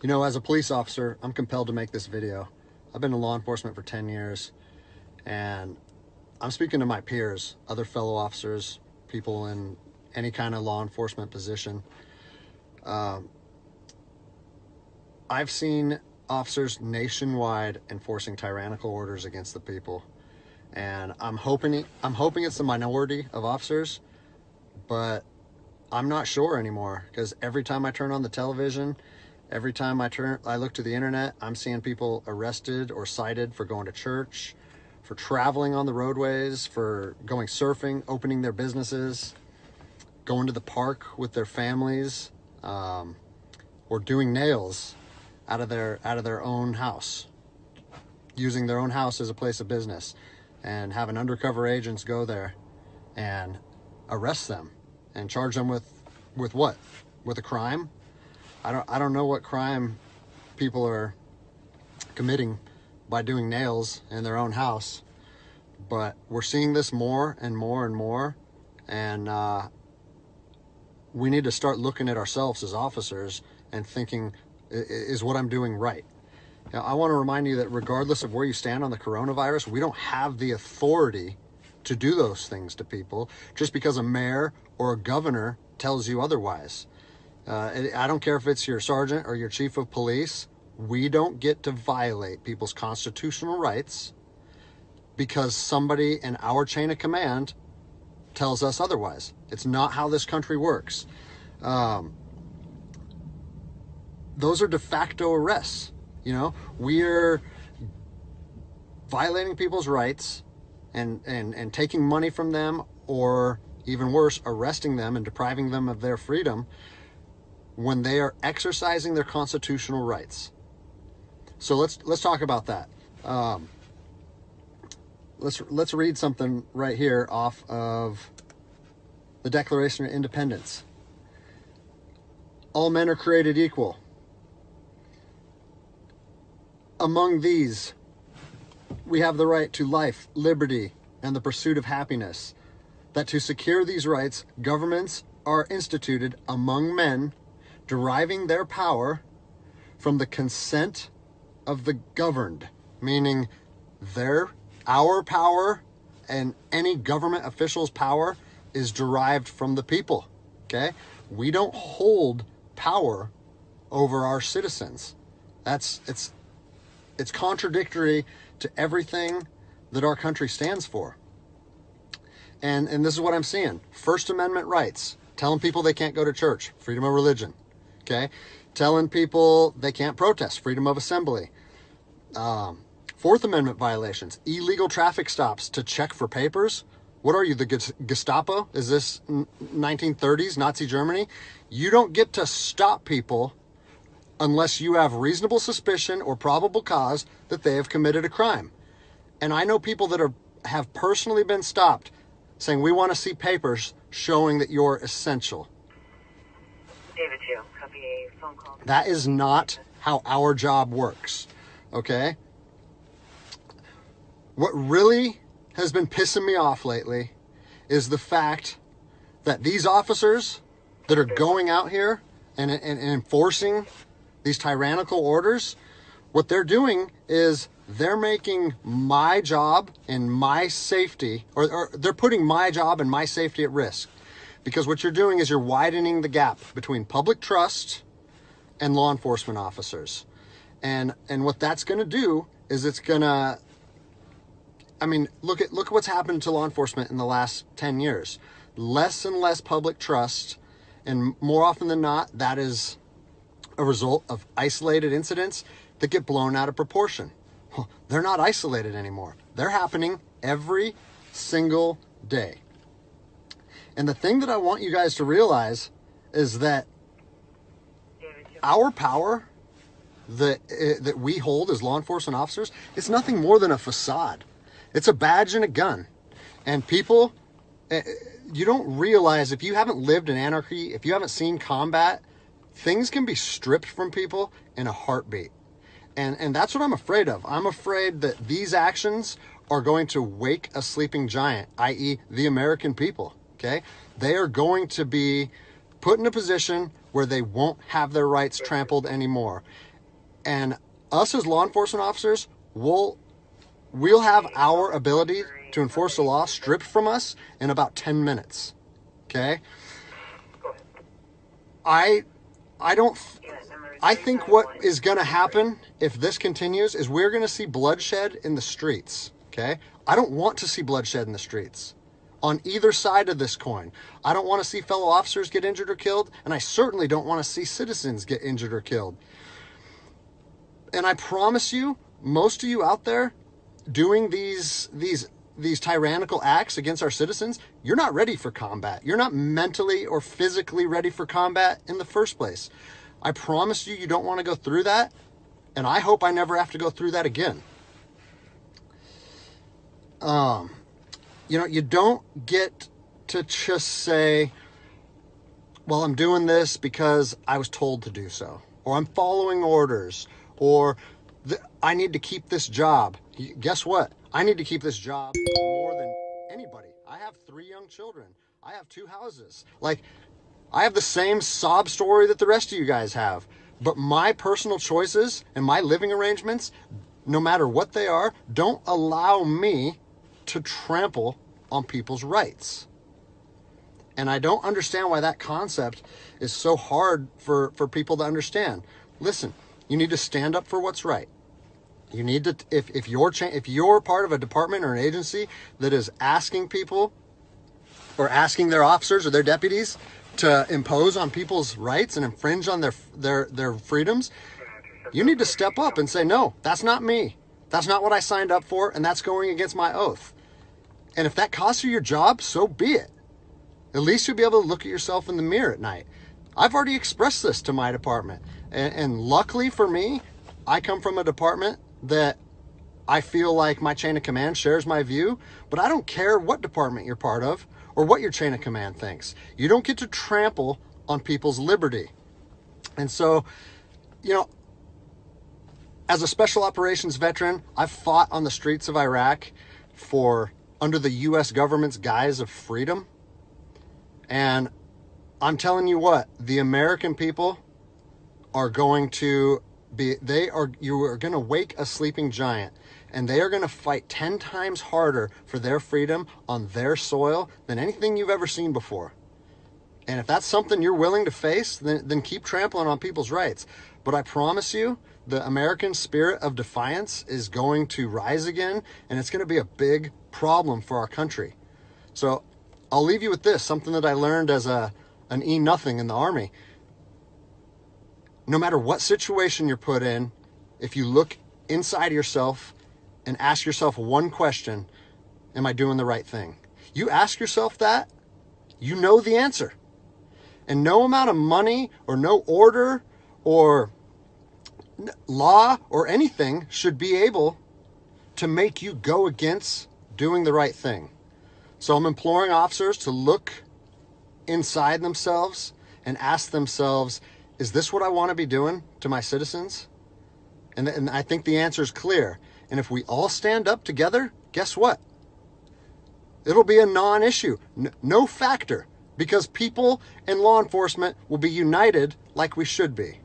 You know, as a police officer, I'm compelled to make this video. I've been in law enforcement for 10 years, and I'm speaking to my peers, other fellow officers, people in any kind of law enforcement position. I've seen officers nationwide enforcing tyrannical orders against the people, and I'm hoping it's the minority of officers, but I'm not sure anymore, because every time I turn on the television, every time I look to the internet, I'm seeing people arrested or cited for going to church, for traveling on the roadways, for going surfing, opening their businesses, going to the park with their families, or doing nails out of their own house, using their own house as a place of business, and having undercover agents go there and arrest them and charge them with what? With a crime? I don't know what crime people are committing by doing nails in their own house, but we're seeing this more and more and more, and we need to start looking at ourselves as officers and thinking, is what I'm doing right? Now, I want to remind you that regardless of where you stand on the coronavirus, we don't have the authority to do those things to people just because a mayor or a governor tells you otherwise. I don't care if it's your sergeant or your chief of police. We don't get to violate people's constitutional rights because somebody in our chain of command tells us otherwise. It's not how this country works. Those are de facto arrests. You know, we're violating people's rights and taking money from them, or even worse, arresting them and depriving them of their freedom when they are exercising their constitutional rights. So let's talk about that. Let's read something right here off of the Declaration of Independence. All men are created equal. Among these, we have the right to life, liberty, and the pursuit of happiness. That to secure these rights, governments are instituted among men, deriving their power from the consent of the governed, meaning our power and any government official's power is derived from the people. Okay? We don't hold power over our citizens. It's contradictory to everything that our country stands for. And this is what I'm seeing. First Amendment rights, telling people they can't go to church, freedom of religion. Okay? Telling people they can't protest, freedom of assembly. Fourth Amendment violations, illegal traffic stops to check for papers. What are you, the Gestapo? Is this 1930s Nazi Germany? You don't get to stop people unless you have reasonable suspicion or probable cause that they have committed a crime. And I know people that have personally been stopped saying, we want to see papers showing that you're essential. David 2, copy a phone call. That is not how our job works, okay? What really has been pissing me off lately is the fact that these officers that are going out here and enforcing these tyrannical orders, what they're doing is they're making my job and my safety, or they're putting my job and my safety at risk. Because what you're doing is you're widening the gap between public trust and law enforcement officers. And what that's going to do is it's going to, I mean, look at what's happened to law enforcement in the last 10 years. Less and less public trust, and more often than not, that is a result of isolated incidents that get blown out of proportion. Well, they're not isolated anymore. They're happening every single day. And the thing that I want you guys to realize is that our power that we hold as law enforcement officers is nothing more than a facade. It's a badge and a gun. And people, you don't realize, if you haven't lived in anarchy, if you haven't seen combat, things can be stripped from people in a heartbeat. And that's what I'm afraid of. I'm afraid that these actions are going to wake a sleeping giant, i.e. the American people, okay? They are going to be put in a position where they won't have their rights trampled anymore. And us as law enforcement officers, we'll have our ability to enforce the law stripped from us in about 10 minutes. Okay? I think what is going to happen if this continues is we're going to see bloodshed in the streets. Okay? I don't want to see bloodshed in the streets on either side of this coin. I don't want to see fellow officers get injured or killed, and I certainly don't want to see citizens get injured or killed. And I promise you, most of you out there doing these tyrannical acts against our citizens, you're not ready for combat. You're not mentally or physically ready for combat in the first place. I promise you, you don't want to go through that, and I hope I never have to go through that again. You don't get to just say, well, I'm doing this because I was told to do so, or I'm following orders, or I need to keep this job. Guess what? I need to keep this job more than anybody. I have 3 young children. I have 2 houses. Like, I have the same sob story that the rest of you guys have. But my personal choices and my living arrangements, no matter what they are, don't allow me to trample on people's rights. And I don't understand why that concept is so hard for people to understand. Listen, you need to stand up for what's right. You need to, if you're part of a department or an agency that is asking people or asking their officers or their deputies to impose on people's rights and infringe on their freedoms, you need to step up and say, no, that's not me. That's not what I signed up for, and that's going against my oath. And if that costs you your job, so be it. At least you'll be able to look at yourself in the mirror at night. I've already expressed this to my department. And luckily for me, I come from a department that I feel like my chain of command shares my view, but I don't care what department you're part of or what your chain of command thinks. You don't get to trample on people's liberty. And so, as a special operations veteran, I've fought on the streets of Iraq under the U.S. government's guise of freedom. And I'm telling you what, the American people are going to you are going to wake a sleeping giant, and they are going to fight 10 times harder for their freedom on their soil than anything you've ever seen before. And if that's something you're willing to face, then keep trampling on people's rights. But I promise you, the American spirit of defiance is going to rise again, and it's going to be a big problem for our country. So I'll leave you with this, something that I learned as an E-nothing in the Army. No matter what situation you're put in, if you look inside yourself and ask yourself one question, am I doing the right thing? You ask yourself that, you know the answer. And no amount of money or no order or law or anything should be able to make you go against doing the right thing. So I'm imploring officers to look inside themselves and ask themselves, is this what I want to be doing to my citizens? And I think the answer is clear. And if we all stand up together, guess what? It'll be a non-issue, no factor, because people and law enforcement will be united like we should be.